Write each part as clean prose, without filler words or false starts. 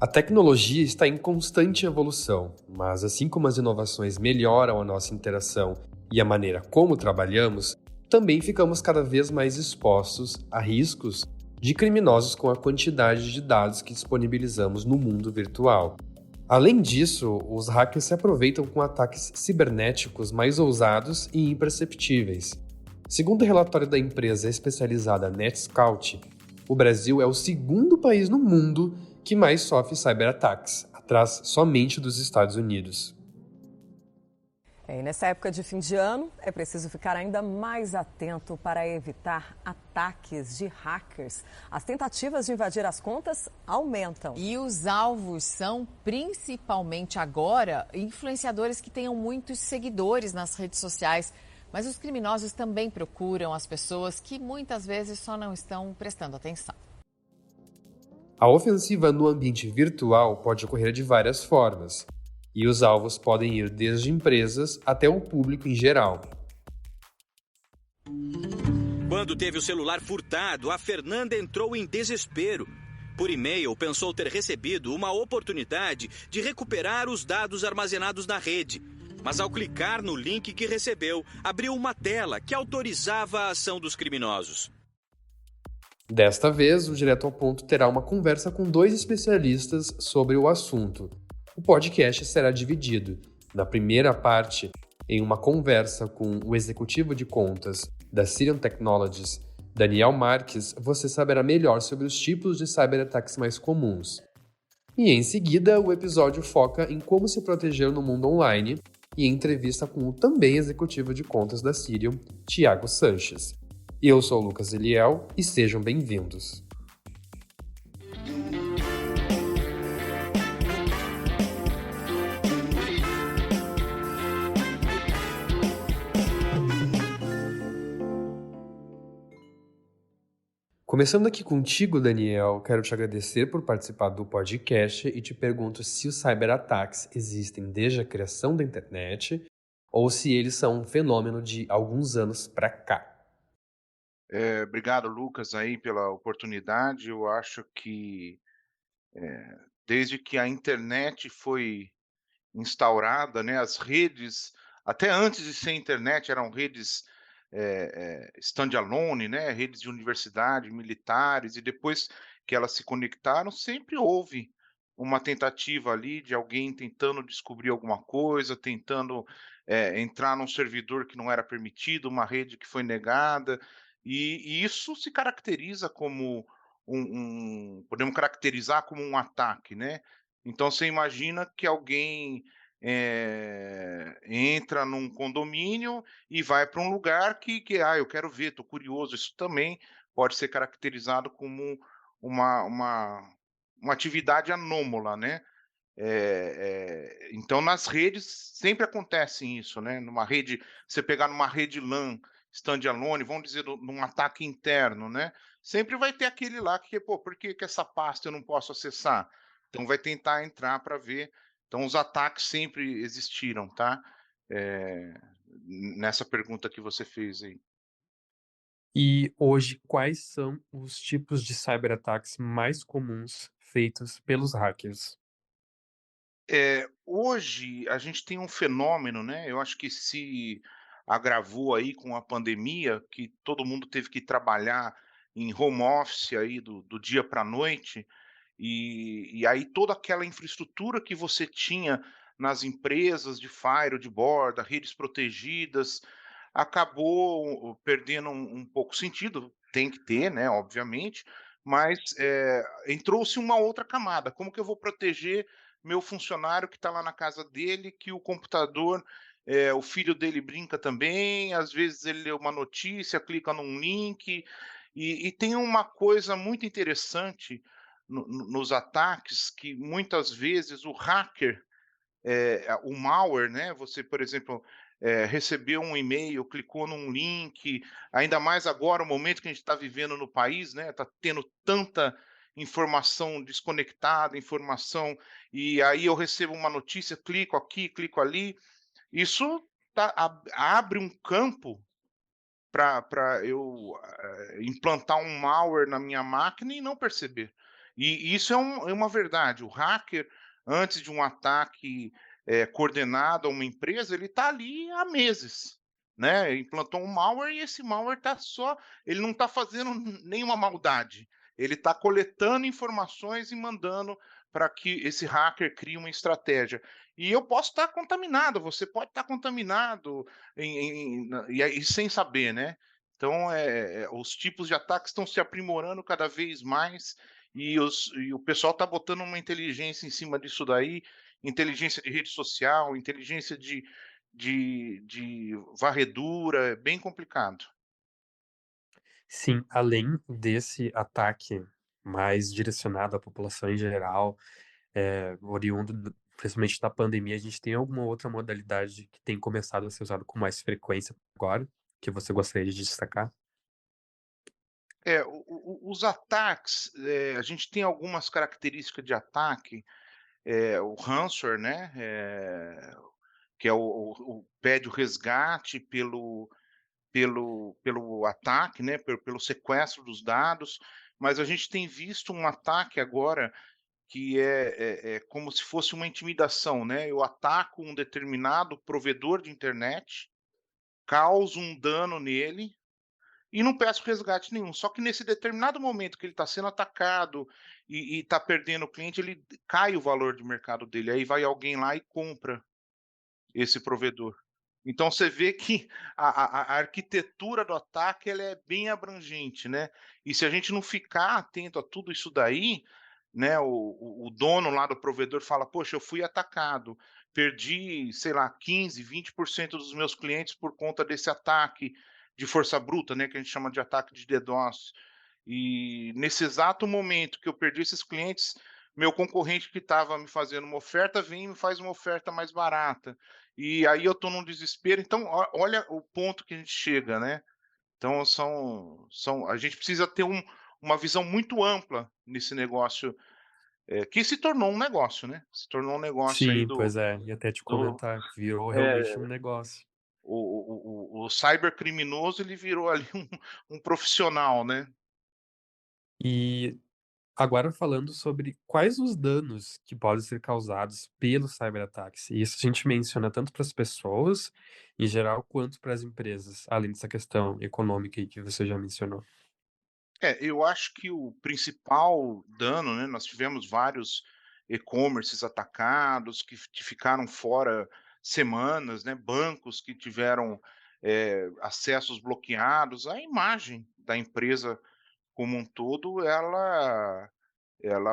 A tecnologia está em constante evolução, mas assim como as inovações melhoram a nossa interação e a maneira como trabalhamos, também ficamos cada vez mais expostos a riscos de criminosos com a quantidade de dados que disponibilizamos no mundo virtual. Além disso, os hackers se aproveitam com ataques cibernéticos mais ousados e imperceptíveis. Segundo o relatório da empresa especializada NetScout, o Brasil é o segundo país no mundo que mais sofre cyberataques, atrás somente dos Estados Unidos. E nessa época de fim de ano, é preciso ficar ainda mais atento para evitar ataques de hackers. As tentativas de invadir as contas aumentam. E os alvos são, principalmente agora, influenciadores que tenham muitos seguidores nas redes sociais. Mas os criminosos também procuram as pessoas que muitas vezes só não estão prestando atenção. A ofensiva no ambiente virtual pode ocorrer de várias formas, e os alvos podem ir desde empresas até o público em geral. Quando teve o celular furtado, a Fernanda entrou em desespero. Por e-mail, pensou ter recebido uma oportunidade de recuperar os dados armazenados na rede. Mas ao clicar no link que recebeu, abriu uma tela que autorizava a ação dos criminosos. Desta vez, o Direto ao Ponto terá uma conversa com 2 especialistas sobre o assunto. O podcast será dividido. Na primeira parte, em uma conversa com o executivo de contas da Sirion Technologies, Daniel Marques, você saberá melhor sobre os tipos de cyberataques mais comuns. E em seguida, o episódio foca em como se proteger no mundo online e entrevista com o também executivo de contas da Sirion, Thiago Sanches. Eu sou o Lucas Eliel e sejam bem-vindos. Começando aqui contigo, Daniel, quero te agradecer por participar do podcast e te pergunto se os cyberataques existem desde a criação da internet ou se eles são um fenômeno de alguns anos para cá. Obrigado, Lucas, aí pela oportunidade. Eu acho que desde que a internet foi instaurada, né, as redes, até antes de ser internet, eram redes standalone, né, redes de universidade, militares, e depois que elas se conectaram, sempre houve uma tentativa ali de alguém tentando descobrir alguma coisa, tentando entrar num servidor que não era permitido, uma rede que foi negada, e isso se caracteriza como podemos caracterizar como um ataque, né? Então você imagina que alguém entra num condomínio e vai para um lugar que eu quero ver, estou curioso. Isso também pode ser caracterizado como uma uma uma atividade anômala, né. Então nas redes sempre acontece isso, né, numa rede, você pegar numa rede LAN standalone, vamos dizer, num ataque interno, né, sempre vai ter aquele lá que: "Pô, por que que essa pasta eu não posso acessar?". Então vai tentar entrar para ver. Então os ataques sempre existiram, tá. Eh, Nessa pergunta que você fez aí. E hoje, quais são os tipos de cyberataques mais comuns feitos pelos hackers? Hoje a gente tem um fenômeno, né, eu acho que se agravou aí com a pandemia, que todo mundo teve que trabalhar em home office aí do dia para a noite, e aí toda aquela infraestrutura que você tinha nas empresas de firewall, redes protegidas, acabou perdendo um pouco sentido. Tem que ter, né, obviamente, mas, entrou-se uma outra camada. Como que eu vou proteger meu funcionário que está lá na casa dele, que o computador, o filho dele brinca também, às vezes ele lê uma notícia, clica num link, e tem uma coisa muito interessante nos ataques, que muitas vezes o hacker, o malware, né, você, por exemplo, recebeu um e-mail, clicou num link, ainda mais agora, o momento que a gente está vivendo no país, né, está tendo tanta informação desconectada, informação, e aí eu recebo uma notícia, clico aqui, clico ali, isso abre um campo para eu implantar um malware na minha máquina e não perceber. E isso é uma verdade. O hacker, antes de um ataque, coordenado a uma empresa, ele está ali há meses, né, implantou um malware e esse malware tá só ele não está fazendo nenhuma maldade, ele está coletando informações e mandando para que esse hacker crie uma estratégia. E eu posso estar contaminado, você pode estar contaminado e aí sem saber, né. Então, os tipos de ataques estão se aprimorando cada vez mais e o pessoal está botando uma inteligência em cima disso daí, inteligência de rede social, inteligência de varredura, é bem complicado. Sim, além desse ataque mais direcionado à população em geral, oriundo principalmente da pandemia, a gente tem alguma outra modalidade que tem começado a ser usado com mais frequência agora, que você gostaria de destacar? Os ataques, a gente tem algumas características de ataque, o ransomware, né, que é o pede o resgate pelo ataque, né, pelo sequestro dos dados, mas a gente tem visto um ataque agora que é como se fosse uma intimidação, né, eu ataco um determinado provedor de internet, causo um dano nele e não peço resgate nenhum. Só que nesse determinado momento que ele está sendo atacado e está perdendo o cliente, ele cai o valor de mercado dele. Aí vai alguém lá e compra esse provedor. Então você vê que a arquitetura do ataque ela é bem abrangente, né? E se a gente não ficar atento a tudo isso daí, né? O dono lá do provedor fala: Poxa, eu fui atacado, perdi, sei lá, 15, 20% dos meus clientes por conta desse ataque de força bruta, né? Que a gente chama de ataque de DDoS. E nesse exato momento que eu perdi esses clientes, meu concorrente que estava me fazendo uma oferta vem e me faz uma oferta mais barata. E aí eu estou num desespero. Então, olha o ponto que a gente chega, né? Então, a gente precisa ter uma visão muito ampla nesse negócio, que se tornou um negócio, né? Se tornou um negócio aí Sim, pois é, ia até te do comentar, virou realmente um é, negócio. o cybercriminoso ele virou ali um profissional, né? E agora falando sobre quais os danos que podem ser causados pelos cyberataques. E isso a gente menciona tanto para as pessoas, em geral, quanto para as empresas, além dessa questão econômica aí que você já mencionou. Eu acho que o principal dano, né, nós tivemos vários e-commerces atacados que ficaram fora semanas, né, bancos que tiveram, acessos bloqueados, a imagem da empresa como um todo, ela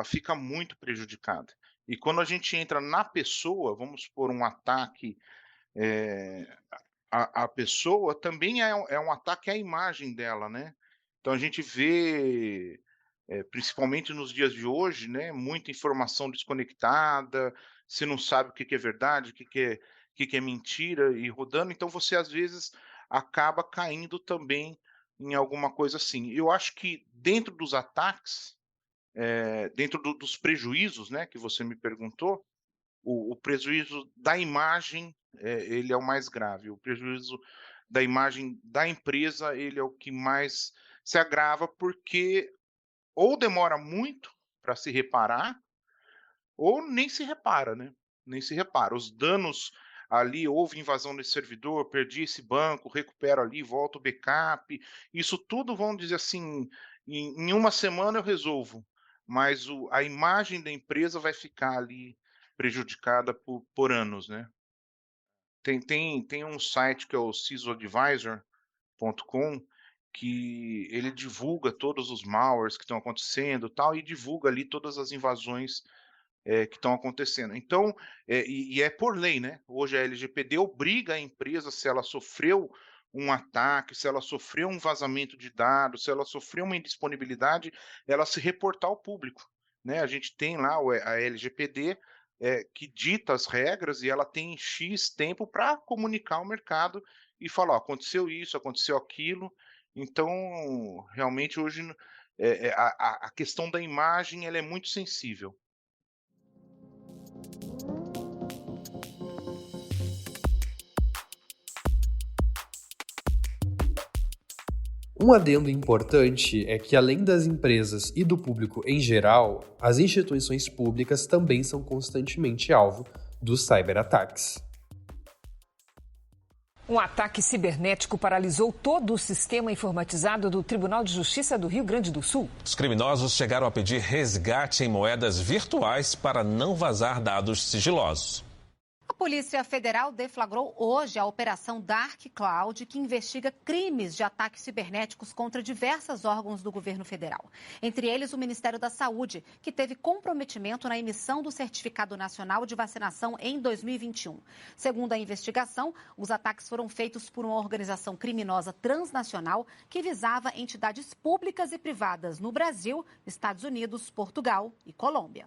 fica muito prejudicada. E quando a gente entra na pessoa, vamos supor um ataque, eh a pessoa também é um ataque à imagem dela, né. Então a gente vê, principalmente nos dias de hoje, né, muita informação desconectada, você não sabe o que que é verdade, o que que é mentira e rodando, então você às vezes acaba caindo também em alguma coisa assim. Eu acho que dentro dos ataques, dentro dos prejuízos, né, que você me perguntou, o prejuízo da imagem, ele é o mais grave. O prejuízo da imagem da empresa, ele é o que mais se agrava, porque ou demora muito para se reparar, ou nem se repara, né, nem se repara. Os danos ali, houve invasão desse servidor, perdi esse banco, recupero ali, volto o backup, isso tudo, vamos dizer assim, em uma semana eu resolvo, mas a imagem da empresa vai ficar ali prejudicada por anos, né. Tem um site que é o CISOadvisor.com, que ele divulga todos os malwares que estão acontecendo, tal, e divulga ali todas as invasões que estão acontecendo. Então, e é por lei, né? Hoje a LGPD obriga a empresa, se ela sofreu um ataque, se ela sofreu um vazamento de dados, se ela sofreu uma indisponibilidade, ela se reportar ao público, né? A gente tem lá a LGPD, que dita as regras e ela tem X tempo para comunicar ao mercado e falar: ó, aconteceu isso, aconteceu aquilo. Então, realmente hoje a questão da imagem ela é muito sensível. Um adendo importante é que, além das empresas e do público em geral, as instituições públicas também são constantemente alvo dos cyberataques. Um ataque cibernético paralisou todo o sistema informatizado do Tribunal de Justiça do Rio Grande do Sul. Os criminosos chegaram a pedir resgate em moedas virtuais para não vazar dados sigilosos. A Polícia Federal deflagrou hoje a Operação Dark Cloud, que investiga crimes de ataques cibernéticos contra diversos órgãos do governo federal. Entre eles, o Ministério da Saúde, que teve comprometimento na emissão do Certificado Nacional de Vacinação em 2021. Segundo a investigação, os ataques foram feitos por uma organização criminosa transnacional que visava entidades públicas e privadas no Brasil, Estados Unidos, Portugal e Colômbia.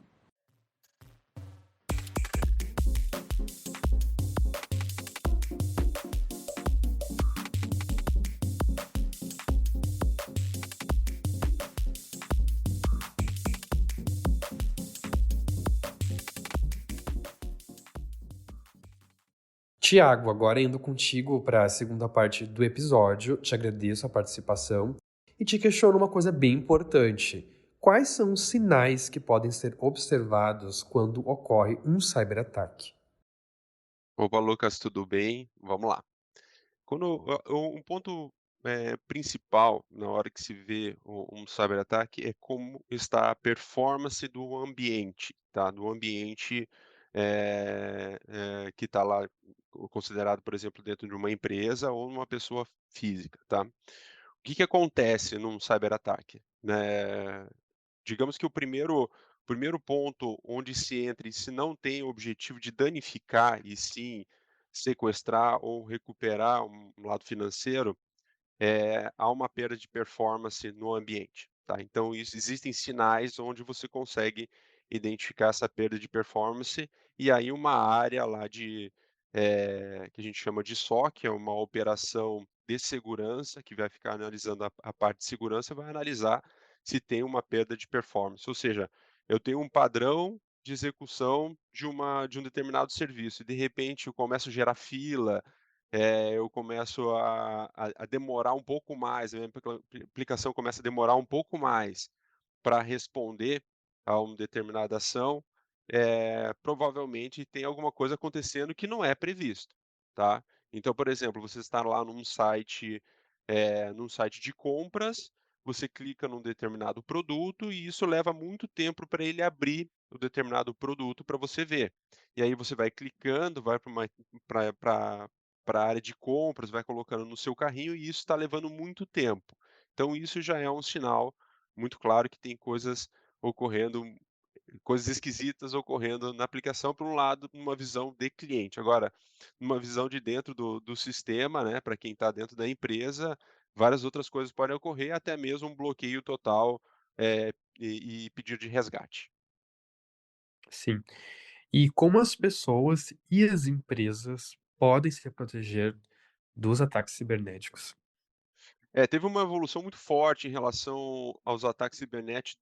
Tiago, agora indo contigo para a segunda parte do episódio, te agradeço a participação e te questiono uma coisa bem importante. Quais são os sinais que podem ser observados quando ocorre um cyberataque? Opa, Lucas, tudo bem? Vamos lá. Um ponto principal na hora que se vê um cyberataque é como está a performance do ambiente, tá? Do ambiente que está lá considerado, por exemplo, dentro de uma empresa ou numa pessoa física, tá? O que que acontece num cyberataque, né? Digamos que o primeiro ponto onde se entra e se não tem o objetivo de danificar e sim sequestrar ou recuperar um lado financeiro, há uma perda de performance no ambiente, tá. Então existem sinais onde você consegue identificar essa perda de performance, e aí uma área lá que a gente chama de SOC, é uma operação de segurança, que vai ficar analisando a parte de segurança, vai analisar se tem uma perda de performance. Ou seja, eu tenho um padrão de execução de um determinado serviço e de repente eu começo a gerar fila, eu começo a demorar um pouco mais, a minha aplicação começa a demorar um pouco mais para responder a uma determinada ação, provavelmente tem alguma coisa acontecendo que não é previsto, tá. Então, por exemplo, você está lá num site de compras, você clica num determinado produto e isso leva muito tempo para ele abrir o determinado produto para você ver. E aí você vai clicando, vai para a área de compras, vai colocando no seu carrinho e isso está levando muito tempo. Então isso já é um sinal muito claro que tem ocorrendo coisas esquisitas ocorrendo na aplicação, por um lado, numa visão de cliente. Agora, numa visão de dentro do sistema, né, para quem está dentro da empresa, várias outras coisas podem ocorrer, até mesmo um bloqueio total, e pedido de resgate. Sim. E como as pessoas e as empresas podem se proteger dos ataques cibernéticos? Teve uma evolução muito forte em relação aos ataques cibernéticos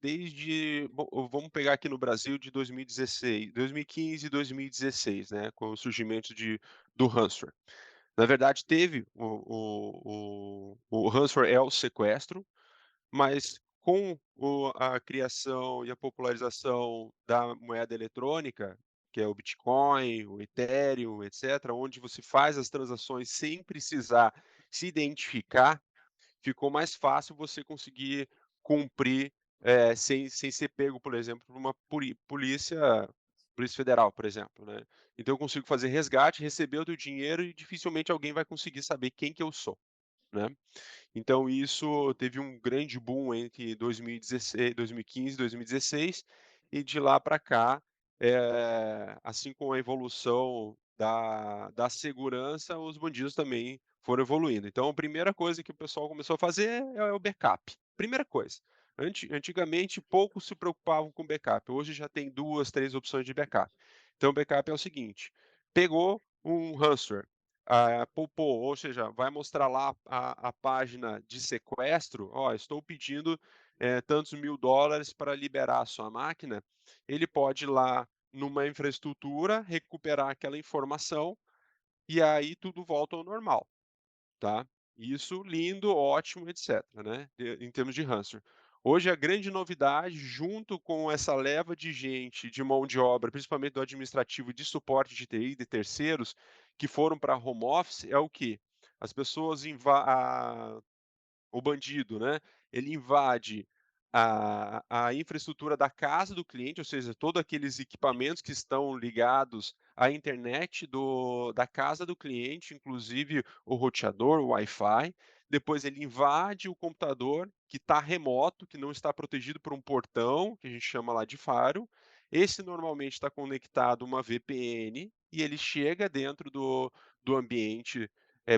vamos pegar aqui no Brasil de 2016, 2015 e 2016, né, com o surgimento do ransomware. Na verdade, teve o ransomware é o sequestro, mas com a criação e a popularização da moeda eletrônica, que é o Bitcoin, o Ethereum, etc., onde você faz as transações sem precisar se identificar, ficou mais fácil você conseguir cumprir, sem ser pego, por exemplo, por uma polícia federal, por exemplo, né. Então eu consigo fazer resgate, receber o teu dinheiro e dificilmente alguém vai conseguir saber quem que eu sou, né. Então isso teve um grande boom entre 2016, 2015 e 2016, e de lá para cá, assim como a evolução da segurança, os bandidos também foram evoluindo. Então a primeira coisa que o pessoal começou a fazer é o backup, primeira coisa. Antigamente poucos se preocupavam com backup, hoje já tem 2, 3 opções de backup. Então o backup é o seguinte, pegou um ransomware, poupou, ou seja, vai mostrar lá a página de sequestro, ó, estou pedindo tantos mil dólares para liberar a sua máquina, ele pode ir lá numa infraestrutura, recuperar aquela informação, e aí tudo volta ao normal, tá. Isso lindo, ótimo, etc, né, em termos de ransomware. Hoje a grande novidade, junto com essa leva de gente, de mão de obra, principalmente do administrativo e de suporte de TI, de terceiros, que foram para home office, é o quê? As pessoas o bandido, né, ele invade a infraestrutura da casa do cliente, ou seja, todos aqueles equipamentos que estão ligados à internet da casa do cliente, inclusive o roteador, o Wi-Fi. Depois ele invade o computador que está remoto, que não está protegido por um portão, que a gente chama lá de firewall. Esse normalmente está conectado a uma VPN e ele chega dentro do ambiente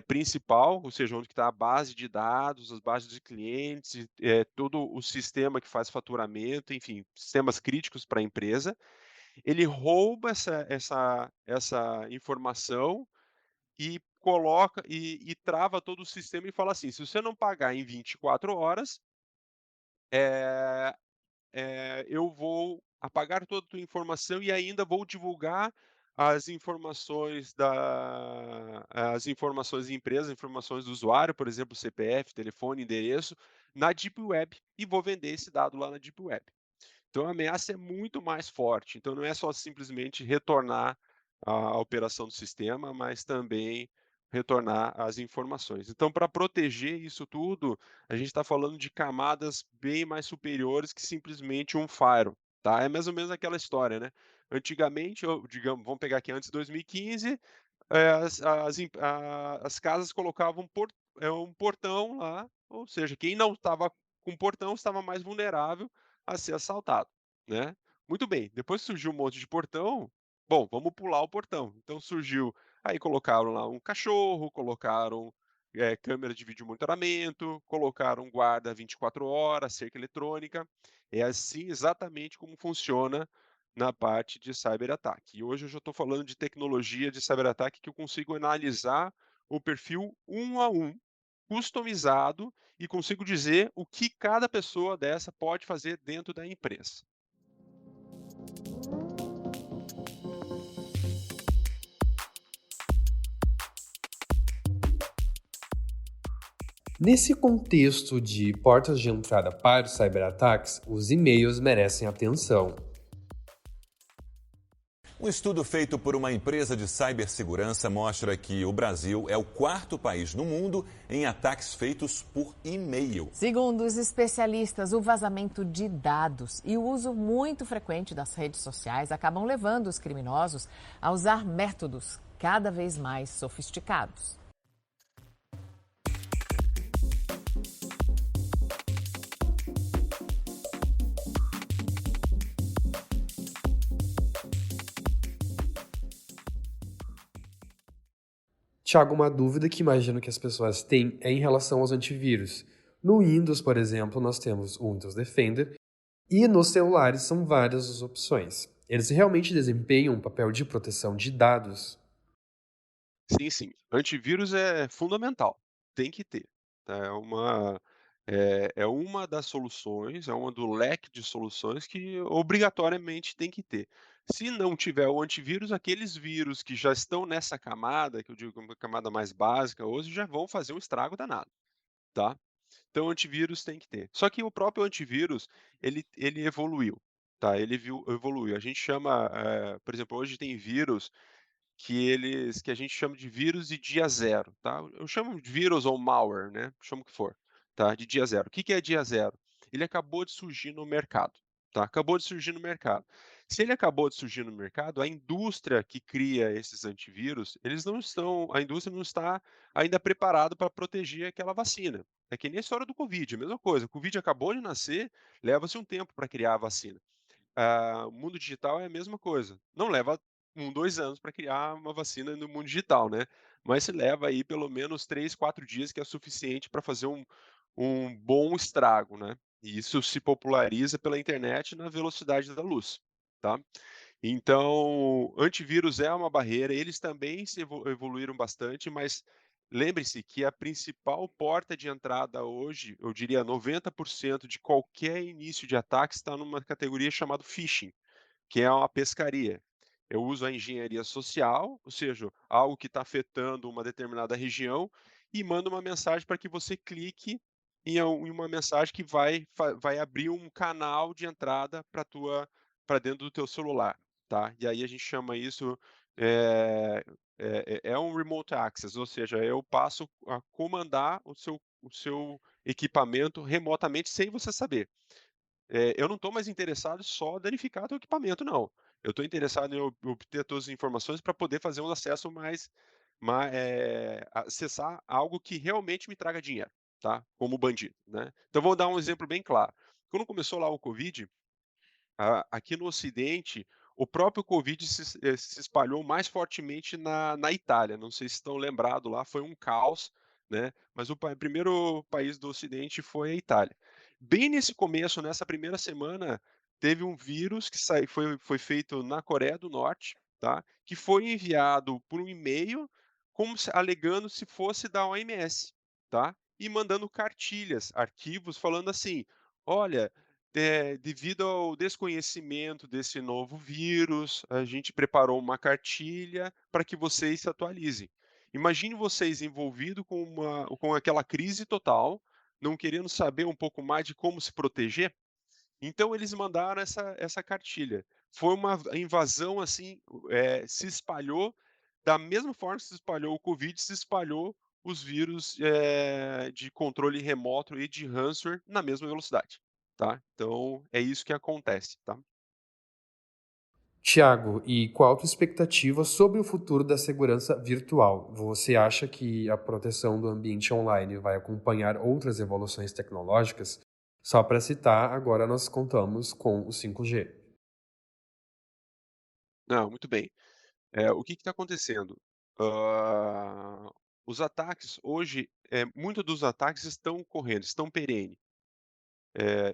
principal, ou seja, onde está a base de dados, as bases de clientes, todo o sistema que faz faturamento, enfim, sistemas críticos para a empresa. Ele rouba essa informação e coloca e trava todo o sistema e fala assim: se você não pagar em 24 horas, eh, eu vou apagar toda a tua informação e ainda vou divulgar as informações de empresa, informações do usuário, por exemplo, CPF, telefone, endereço, na Deep Web e vou vender esse dado lá na Deep Web. Então a ameaça é muito mais forte. Então não é só simplesmente retornar a operação do sistema, mas também retornar as informações. Então, para proteger isso tudo, a gente está falando de camadas bem mais superiores que simplesmente um firewall, tá? É mais ou menos aquela história, né? Antigamente, digamos, vamos pegar aqui antes de 2015, as casas colocavam um portão lá, ou seja, quem não estava com portão estava mais vulnerável a ser assaltado, né. Muito bem, depois surgiu um monte de portão, bom, vamos pular o portão. Então surgiu aí colocaram lá um cachorro, colocaram, câmera de vídeo monitoramento, colocaram guarda 24 horas, cerca eletrônica. É assim exatamente como funciona na parte de cyberataque. E hoje eu já estou falando de tecnologia de cyberataque que eu consigo analisar o perfil um a um, customizado e consigo dizer o que cada pessoa dessa pode fazer dentro da empresa. Nesse contexto de portas de entrada para os cyberataques, os e-mails merecem atenção. Um estudo feito por uma empresa de cibersegurança mostra que o Brasil é o quarto país no mundo em ataques feitos por e-mail. Segundo os especialistas, o vazamento de dados e o uso muito frequente das redes sociais acabam levando os criminosos a usar métodos cada vez mais sofisticados. Tiago, uma dúvida que imagino que as pessoas têm é em relação aos antivírus. No Windows, por exemplo, nós temos o Windows Defender e nos celulares são várias as opções. Eles realmente desempenham um papel de proteção de dados? Sim, sim. Antivírus é fundamental, tem que ter, tá, é uma das soluções, é uma do leque de soluções que obrigatoriamente tem que ter. Se não tiver o antivírus, aqueles vírus que já estão nessa camada, que eu digo uma camada mais básica hoje, já vão fazer um estrago danado, tá. Então antivírus tem que ter. Só que o próprio antivírus, ele evoluiu, tá, evoluiu. A gente chama, por exemplo, hoje tem vírus que a gente chama de vírus de dia zero, tá. Eu chamo de vírus ou malware, né, chama o que for, tá, de dia zero. O que que é dia zero? Ele acabou de surgir no mercado, tá, acabou de surgir no mercado. Se ele acabou de surgir no mercado, a indústria que cria esses antivírus, a indústria não está ainda preparada para proteger aquela vacina. É que nem a história do Covid, a mesma coisa, o Covid acabou de nascer, leva-se um tempo para criar a vacina. O mundo digital é a mesma coisa. Não leva 2 anos para criar uma vacina no mundo digital, né, mas se leva aí pelo menos 3, 4 dias, que é suficiente para fazer um bom estrago, né. E isso se populariza pela internet na velocidade da luz, tá. Então, antivírus é uma barreira, eles também se evoluíram bastante, mas lembre-se que a principal porta de entrada hoje, eu diria 90% de qualquer início de ataque está numa categoria chamada phishing, que é uma pescaria. Eu uso a engenharia social, ou seja, algo que está afetando uma determinada região, e manda uma mensagem para que você clique em uma mensagem que vai abrir um canal de entrada para dentro do teu celular, tá? E aí a gente chama isso é um remote access, ou seja, eu passo a comandar o seu equipamento remotamente sem você saber. Eu não estou mais interessado em só danificar teu equipamento, não. Eu estou interessado em obter todas as informações para poder fazer um acesso acessar algo que realmente me traga dinheiro, tá? Como bandido, né? Então, vou dar um exemplo bem claro. Quando começou lá o Covid, aqui no Ocidente, o próprio Covid se espalhou mais fortemente na Itália. Não sei se estão lembrados lá, foi um caos, né? Mas o primeiro país do Ocidente foi a Itália. Bem nesse começo, nessa primeira semana, teve um vírus que foi feito na Coreia do Norte, tá? Que foi enviado por um e-mail, alegando se fosse da OMS, tá? E mandando cartilhas, arquivos, falando assim: olha, devido ao desconhecimento desse novo vírus, a gente preparou uma cartilha para que vocês se atualizem. Imagine vocês envolvidos com aquela crise total, não querendo saber um pouco mais de como se proteger. Então eles mandaram essa cartilha. Foi uma invasão assim, se espalhou da mesma forma que se espalhou o Covid, se espalhou os vírus de controle remoto e de ransomware na mesma velocidade, tá? Então é isso que acontece, tá? Tiago, e qual a tua expectativa sobre o futuro da segurança virtual? Você acha que a proteção do ambiente online vai acompanhar outras evoluções tecnológicas? Só para citar, agora nós contamos com o 5G. Não, muito bem. O que está acontecendo? Ah, os ataques hoje, muitos dos ataques estão ocorrendo, estão perene.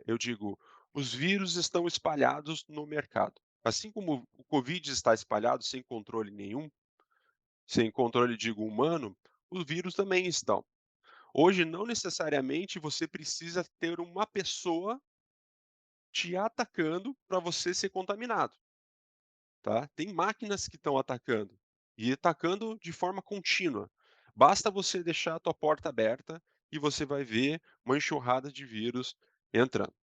Eu digo, os vírus estão espalhados no mercado. Assim como o Covid está espalhado sem controle nenhum, sem controle, digo, humano, os vírus também estão. Hoje, não necessariamente você precisa ter uma pessoa te atacando para você ser contaminado, tá? Tem máquinas que estão atacando e atacando de forma contínua. Basta você deixar a tua porta aberta e você vai ver uma enxurrada de vírus entrando.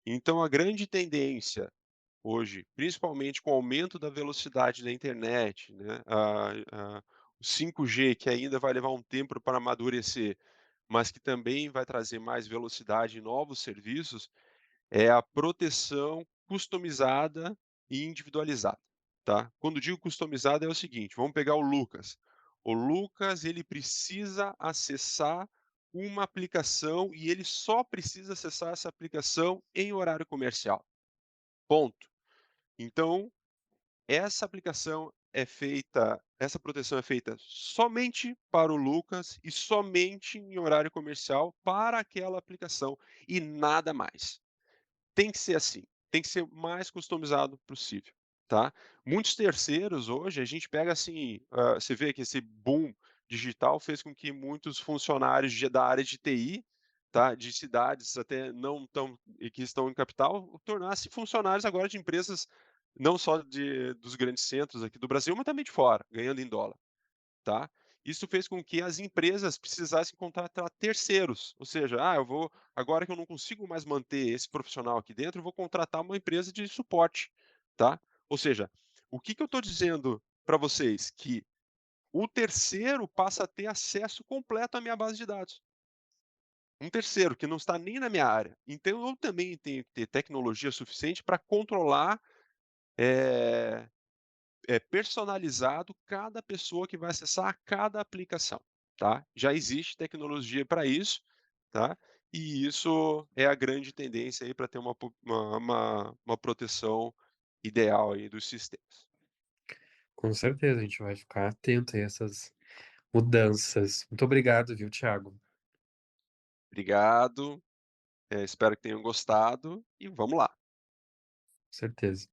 Então, a grande tendência hoje, principalmente com o aumento da velocidade da internet, né, o 5G, que ainda vai levar um tempo para amadurecer, mas que também vai trazer mais velocidade e novos serviços, é a proteção customizada e individualizada, tá? Quando digo customizada é o seguinte, vamos pegar o Lucas. O Lucas, ele precisa acessar uma aplicação e ele só precisa acessar essa aplicação em horário comercial. Ponto. Então, essa proteção é feita somente para o Lucas e somente em horário comercial para aquela aplicação e nada mais. Tem que ser assim, tem que ser o mais customizado possível, tá? Muitos terceiros hoje, a gente pega assim, você vê que esse boom digital fez com que muitos funcionários da área de TI, tá, de cidades até não tão e que estão em capital, tornassem funcionários agora de empresas não só dos grandes centros aqui do Brasil, mas também de fora, ganhando em dólar, tá? Isso fez com que as empresas precisassem contratar terceiros, ou seja, agora que eu não consigo mais manter esse profissional aqui dentro, eu vou contratar uma empresa de suporte, tá? Ou seja, o que eu estou dizendo para vocês? Que o terceiro passa a ter acesso completo à minha base de dados. Um terceiro que não está nem na minha área. Então, eu também tenho que ter tecnologia suficiente para controlar personalizado cada pessoa que vai acessar cada aplicação, tá? Já existe tecnologia para isso, tá? E isso é a grande tendência aí para ter uma proteção ideal aí dos sistemas. Com certeza, a gente vai ficar atento a essas mudanças. Muito obrigado, viu, Tiago? Obrigado, espero que tenham gostado e vamos lá. Com certeza.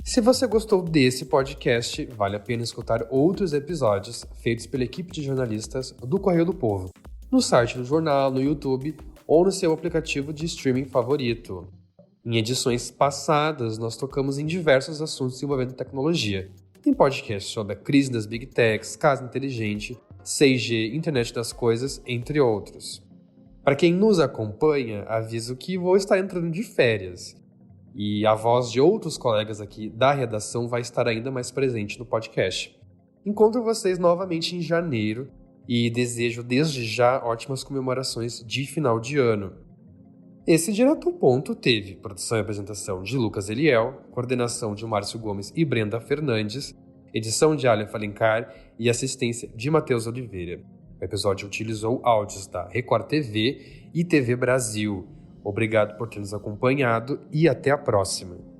Se você gostou desse podcast, vale a pena escutar outros episódios feitos pela equipe de jornalistas do Correio do Povo, no site do jornal, no YouTube ou no seu aplicativo de streaming favorito. Em edições passadas, nós tocamos em diversos assuntos envolvendo tecnologia, Tem podcast sobre a crise das Big Techs, casa inteligente, 6G, internet das coisas, entre outros. Para quem nos acompanha, aviso que vou estar entrando de férias. E a voz de outros colegas aqui da redação vai estar ainda mais presente no podcast. Encontro vocês novamente em janeiro e desejo desde já ótimas comemorações de final de ano. Esse Direto ao Ponto teve produção e apresentação de Lucas Eliel, coordenação de Márcio Gomes e Brenda Fernandes, edição de Alia Alencar e assistência de Matheus Oliveira. O episódio utilizou áudios da Record TV e TV Brasil. Obrigado por ter nos acompanhado e até a próxima.